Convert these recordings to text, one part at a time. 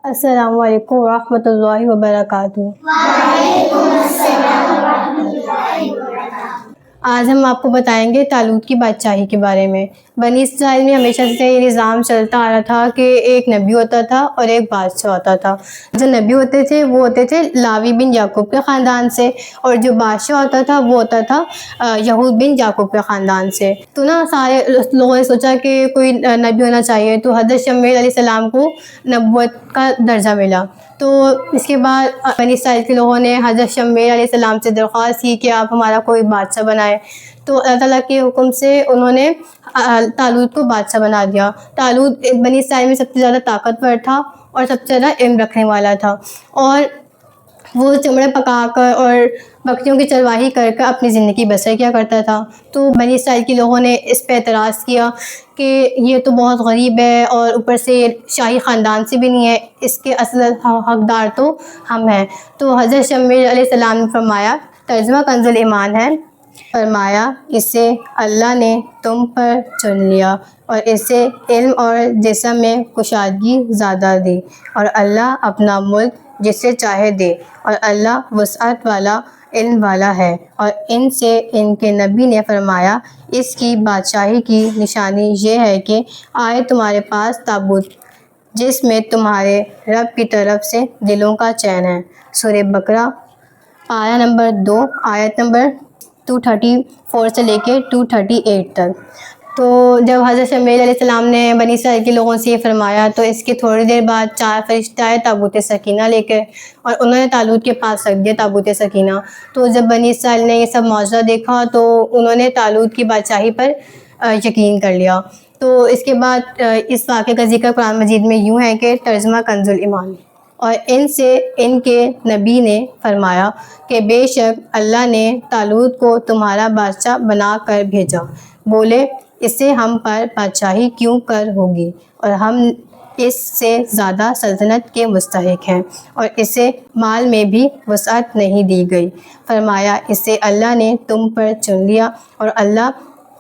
السلام علیکم ورحمۃ اللہ وبرکاتہ۔ آج ہم آپ کو بتائیں گے طالوت کی بادشاہی کے بارے میں۔ بنی اسرائیل میں ہمیشہ سے یہ نظام چلتا آ رہا تھا کہ ایک نبی ہوتا تھا اور ایک بادشاہ ہوتا تھا۔ جو نبی ہوتے تھے وہ ہوتے تھے لاوی بن یعقوب کے خاندان سے، اور جو بادشاہ ہوتا تھا وہ ہوتا تھا یہود بن یعقوب کے خاندان سے۔ تو سارے لوگوں نے سوچا کہ کوئی نبی ہونا چاہیے، تو حضرت شمویل علیہ السلام کو نبوت کا درجہ ملا۔ تو اس کے بعد بنی اسرائیل کے لوگوں نے حضرت شمویل علیہ السلام سے درخواست کی کہ آپ ہمارا کوئی بادشاہ بنائیں۔ تو اللہ تعالیٰ کے حکم سے انہوں نے طالوت کو بادشاہ بنا دیا۔ طالوت بنی اسرائیل میں سب سے زیادہ طاقتور تھا اور سب سے زیادہ علم رکھنے والا تھا، اور وہ چمڑے پکا کر اور بکریوں کی چرواہی کر کر اپنی زندگی بسر کیا کرتا تھا۔ تو بنی اسرائیل کے لوگوں نے اس پہ اعتراض کیا کہ یہ تو بہت غریب ہے اور اوپر سے شاہی خاندان سے بھی نہیں ہے، اس کے اصل حقدار تو ہم ہیں۔ تو حضرت شمویل علیہ السلام نے فرمایا، ترجمہ کنز ایمان ہے، فرمایا اسے اللہ نے تم پر چن لیا اور اسے علم اور جسم میں کشادگی زیادہ دی، اور اللہ اپنا ملک جسے چاہے دے، اور اللہ وسعت والا علم والا ہے۔ اور ان سے ان کے نبی نے فرمایا، اس کی بادشاہی کی نشانی یہ ہے کہ آئے تمہارے پاس تابوت جس میں تمہارے رب کی طرف سے دلوں کا چین ہے۔ سورہ بقرہ پارہ نمبر 2 آیت نمبر 234 سے لے کے 238 تک۔ تو جب حضرت شمویل علیہ السلام نے بنی اسرائیل کے لوگوں سے یہ فرمایا تو اس کے تھوڑی دیر بعد 4 فرشتے آئے تابوت سکینہ لے کے، اور انہوں نے طالوت کے پاس رکھ دیا تابوت سکینہ۔ تو جب بنی اسرائیل نے یہ سب معجزہ دیکھا تو انہوں نے طالوت کی بادشاہی پر یقین کر لیا۔ تو اس کے بعد اس واقعے کا ذکر قرآن مجید میں یوں ہے کہ ترجمہ کنز ایمان، اور ان سے ان کے نبی نے فرمایا کہ بے شک اللہ نے طالوت کو تمہارا بادشاہ بنا کر بھیجا۔ بولے، اسے ہم پر بادشاہی کیوں کر ہوگی، اور ہم اس سے زیادہ سلطنت کے مستحق ہیں، اور اسے مال میں بھی وسعت نہیں دی گئی۔ فرمایا، اسے اللہ نے تم پر چن لیا، اور اللہ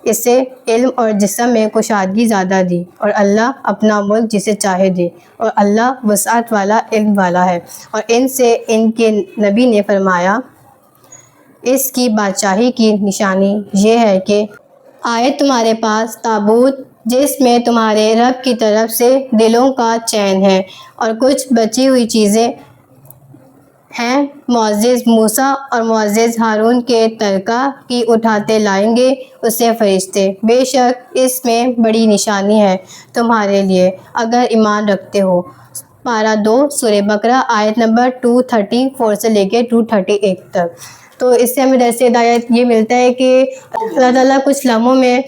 اسے علم اور جسم میں کشادگی زیادہ دی، اور اللہ اپنا ملک جسے چاہے دے، اور اللہ وسعت والا علم والا ہے۔ اور ان سے ان کے نبی نے فرمایا، اس کی بادشاہی کی نشانی یہ ہے کہ آئے تمہارے پاس تابوت جس میں تمہارے رب کی طرف سے دلوں کا چین ہے، اور کچھ بچی ہوئی چیزیں ہیں، معزز موسیٰ اور معزز ہارون کے ترکہ کی اٹھاتے لائیں گے اسے فرشتے۔ بے شک اس میں بڑی نشانی ہے تمہارے لیے اگر ایمان رکھتے ہو۔ پارہ 2 سورہ بقرہ آیت نمبر 234 سے لے کے 238 تک۔ تو اس سے ہمیں درس ہدایت یہ ملتا ہے کہ اللہ تعالیٰ کچھ لمحوں میں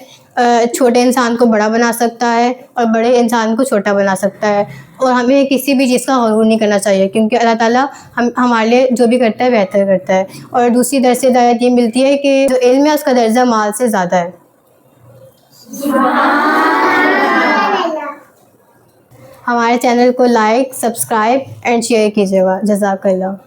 چھوٹے انسان کو بڑا بنا سکتا ہے اور بڑے انسان کو چھوٹا بنا سکتا ہے، اور ہمیں کسی بھی چیز کا غرور نہیں کرنا چاہیے، کیونکہ اللہ تعالیٰ ہمارے لیے جو بھی کرتا ہے بہتر کرتا ہے۔ اور دوسری درس ہدایت یہ ملتی ہے کہ جو علم ہے اس کا درجہ مال سے زیادہ ہے۔ ہمارے چینل کو لائک، سبسکرائب اینڈ شیئر کیجیے گا۔ جزاک اللہ۔